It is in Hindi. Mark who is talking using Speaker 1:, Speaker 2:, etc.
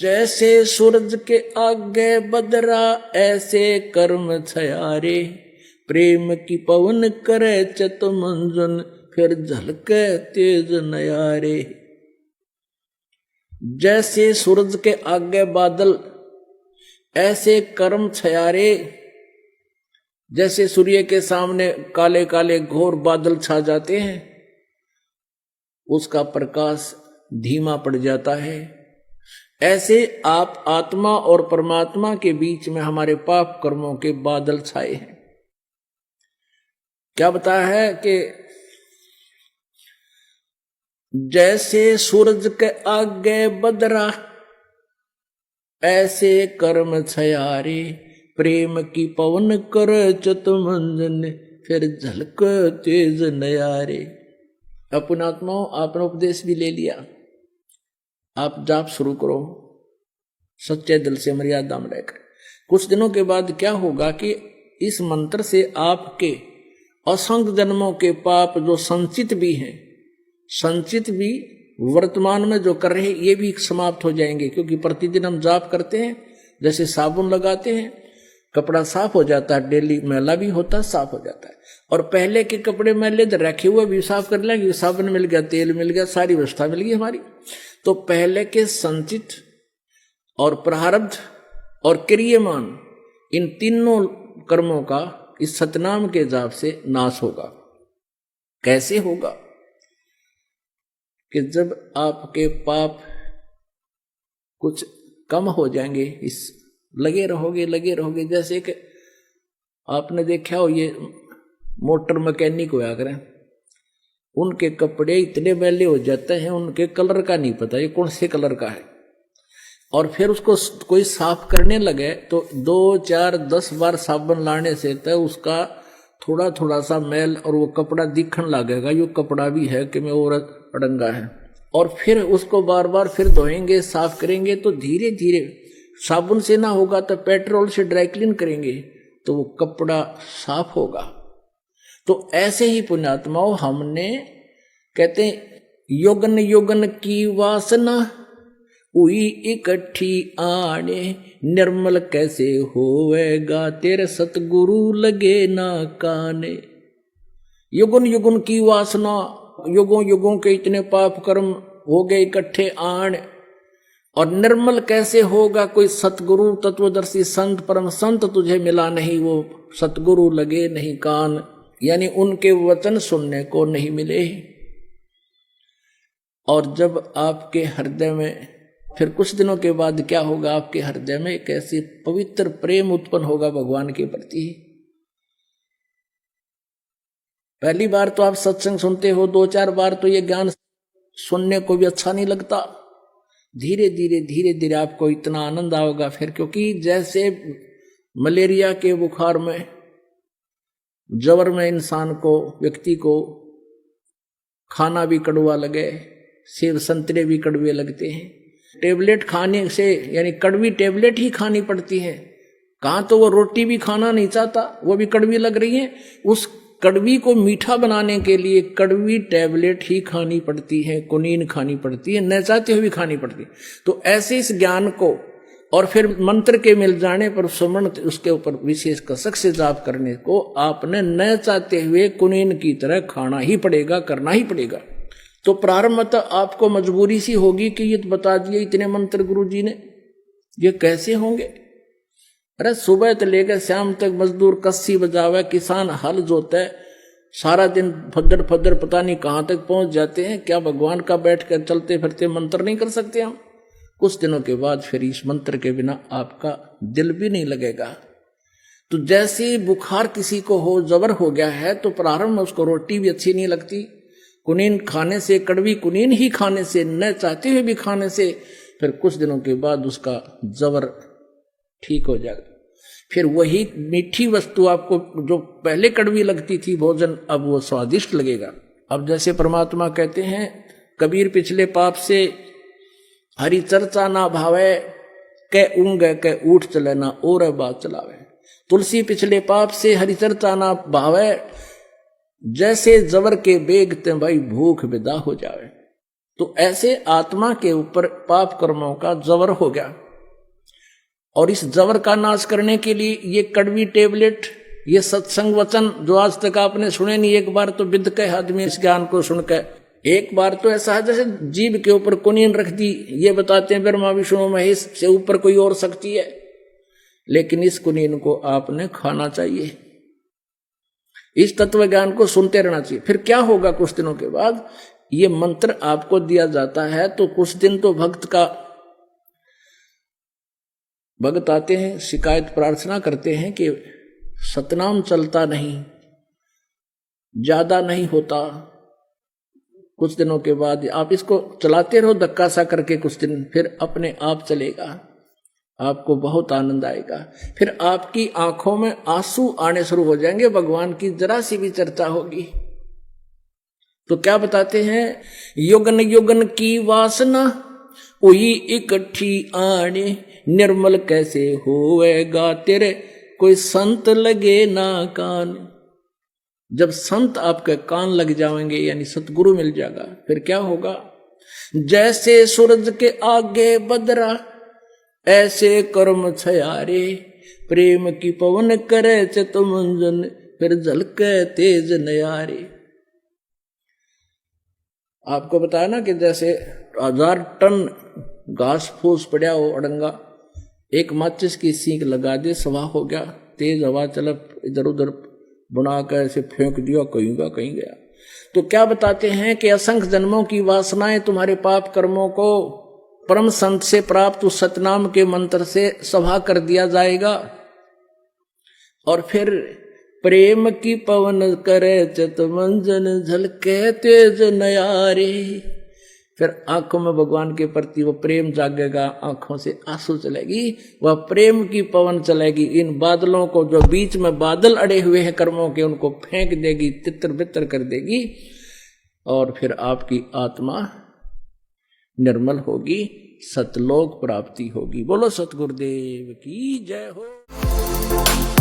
Speaker 1: जैसे सूरज के आगे बदरा ऐसे कर्म छयारे, प्रेम की पवन करे चत मंजन फिर झलके तेज नयारे। जैसे सूरज के आगे बादल ऐसे कर्म छयारे, जैसे सूर्य के सामने काले काले घोर बादल छा जाते हैं, उसका प्रकाश धीमा पड़ जाता है, ऐसे आप आत्मा और परमात्मा के बीच में हमारे पाप कर्मों के बादल छाए हैं। क्या बताया है कि जैसे सूरज के आगे बदरा ऐसे कर्म छयारे, प्रेम की पवन कर चत मंजन फिर झलक तेज नयारे। अपन आत्माओं, आपने उपदेश भी ले लिया, आप जाप शुरू करो सच्चे दिल से मर्यादा में रहकर। कुछ दिनों के बाद क्या होगा कि इस मंत्र से आपके असंख्य जन्मों के पाप जो संचित भी हैं, संचित भी वर्तमान में जो कर रहे हैं, ये भी समाप्त हो जाएंगे। क्योंकि प्रतिदिन हम जाप करते हैं, जैसे साबुन लगाते हैं, कपड़ा साफ हो जाता है, डेली मैला भी होता है, साफ हो जाता है। और पहले के कपड़े मैले रखे हुए भी साफ कर लेंगे, साबुन मिल गया, तेल मिल गया, सारी व्यवस्था मिल गई हमारी। तो पहले के संचित और प्रारब्ध और क्रियमान, इन तीनों कर्मों का इस सतनाम के जाप से नाश होगा। कैसे होगा? कि जब आपके पाप कुछ कम हो जाएंगे, इस लगे रहोगे। जैसे कि आपने देखा हो, ये मोटर मैकेनिक होया करें, उनके कपड़े इतने मैले हो जाते हैं, उनके कलर का नहीं पता ये कौन से कलर का है। और फिर उसको कोई साफ करने लगे तो 2, 4, 10 बार साबुन लाने से तो उसका थोड़ा थोड़ा सा मैल और वो कपड़ा दिखने लगेगा, ये कपड़ा भी है कि मैं औरत अड़ंगा है। और फिर उसको बार बार फिर धोएंगे, साफ करेंगे, तो धीरे धीरे साबुन से ना होगा तो पेट्रोल से ड्राई क्लीन करेंगे तो वो कपड़ा साफ होगा। तो ऐसे ही पुण्यात्माओं, हमने कहते हैं योगन योगन की वासना हुई इकट्ठी आने, निर्मल कैसे होवेगा तेरे सतगुरु लगे ना काने। युगन युगन की वासना, युगों युगों के इतने पाप कर्म हो गए इकट्ठे आन, और निर्मल कैसे होगा कोई सतगुरु तत्वदर्शी संत परम संत तुझे मिला नहीं, वो सतगुरु लगे नहीं कान, यानी उनके वचन सुनने को नहीं मिले। और जब आपके हृदय में फिर कुछ दिनों के बाद क्या होगा, आपके हृदय में एक ऐसी पवित्र प्रेम उत्पन्न होगा भगवान के प्रति। पहली बार तो आप सत्संग सुनते हो, 2-4 बार तो ये ज्ञान सुनने को भी अच्छा नहीं लगता। धीरे धीरे आपको इतना आनंद आओगा फिर, क्योंकि जैसे मलेरिया के बुखार में, जवर में इंसान को, व्यक्ति को खाना भी कड़वा लगे, सेब संतरे भी कड़वे लगते हैं, टेबलेट खाने से, यानी कड़वी टेबलेट ही खानी पड़ती है। कहाँ तो वो रोटी भी खाना नहीं चाहता, वो भी कड़वी लग रही है, उस कड़वी को मीठा बनाने के लिए कड़वी टेबलेट ही खानी पड़ती है, कुनीन खानी पड़ती है, न चाहते हुए भी खानी पड़ती है। तो ऐसे इस ज्ञान को और फिर मंत्र के मिल जाने पर सुमरण उसके ऊपर विशेष कसक से जाप करने को आपने न चाहते हुए कुनीन की तरह खाना ही पड़ेगा, करना ही पड़ेगा। तो प्रारंभ में आपको मजबूरी सी होगी कि ये तो बता दिए इतने मंत्र गुरु जी ने, ये कैसे होंगे। अरे सुबह से लेकर शाम तक मजदूर कस्सी बजावे, किसान हल जोता है, सारा दिन फद्दर फद्दर पता नहीं कहाँ तक पहुंच जाते हैं। क्या भगवान का बैठ कर चलते फिरते मंत्र नहीं कर सकते हम? कुछ दिनों के बाद फिर इस मंत्र के बिना आपका दिल भी नहीं लगेगा। तो जैसे बुखार किसी को हो, जबर हो गया है, तो प्रारंभ में उसको रोटी भी अच्छी नहीं लगती, कुनीन खाने से, कड़वी कुनीन ही खाने से, न चाहते हुए भी खाने से, फिर कुछ दिनों के बाद उसका जबर ठीक हो जाएगा। फिर वही मीठी वस्तु आपको जो पहले कड़वी लगती थी भोजन, अब वो स्वादिष्ट लगेगा। अब जैसे परमात्मा कहते हैं, कबीर पिछले पाप से हरि चर्चा ना भावे, कै ऊंग कै ऊठ चले ना और बात चलावे। तुलसी पिछले पाप से हरि चर्चा ना भावे, जैसे जबर के बेग ते भाई भूख विदा हो जावे। तो ऐसे आत्मा के ऊपर पाप कर्मों का जबर हो गया, और इस जबर का नाश करने के लिए ये कड़वी टेबलेट, ये सत्संग वचन जो आज तक आपने सुने नहीं, एक बार तो विद के आदमी इस ज्ञान को सुनकर, एक बार तो ऐसा है जैसे जीव के ऊपर कुनीन रख दी, ये बताते हैं ब्रह्मा विष्णु महेश से ऊपर कोई और शक्ति है, लेकिन इस कुनीन को आपने खाना चाहिए, इस तत्व ज्ञान को सुनते रहना चाहिए। फिर क्या होगा, कुछ दिनों के बाद ये मंत्र आपको दिया जाता है, तो कुछ दिन तो भक्त आते हैं, शिकायत प्रार्थना करते हैं कि सतनाम चलता नहीं, ज्यादा नहीं होता। कुछ दिनों के बाद आप इसको चलाते रहो धक्का सा करके कुछ दिन, फिर अपने आप चलेगा, आपको बहुत आनंद आएगा। फिर आपकी आंखों में आंसू आने शुरू हो जाएंगे, भगवान की जरा सी भी चर्चा होगी। तो क्या बताते हैं, युगन युगन की वासना वही इकट्ठी आने, निर्मल कैसे होएगा तेरे कोई संत लगे ना कान। जब संत आपके कान लग जाएंगे, यानी सतगुरु मिल जाएगा, फिर क्या होगा, जैसे सूरज के आगे बदरा ऐसे कर्म छयारे, प्रेम की पवन करे चितमंजन फिर झलके तेज नयारे। आपको बताया ना कि जैसे 1000 टन घास फूस पड़ा हो अड़ंगा, एक माचिस की सीख लगा दे, सवा हो गया, तेज हवा चल इधर उधर बनाकर ऐसे फेंक दिया, कहीं गया। तो क्या बताते हैं कि असंख्य जन्मों की वासनाएं तुम्हारे पाप कर्मों को परम संत से प्राप्त उस सतनाम के मंत्र से सभा कर दिया जाएगा, और फिर प्रेम की पवन करे चितमंजन झलके तेज नयारे। फिर आंखों में भगवान के प्रति वो प्रेम जागेगा, आंखों से आंसू चलेगी, वह प्रेम की पवन चलेगी, इन बादलों को जो बीच में बादल अड़े हुए हैं कर्मों के, उनको फेंक देगी, तितर बितर कर देगी, और फिर आपकी आत्मा निर्मल होगी, सतलोक प्राप्ति होगी। बोलो सतगुरुदेव की जय हो।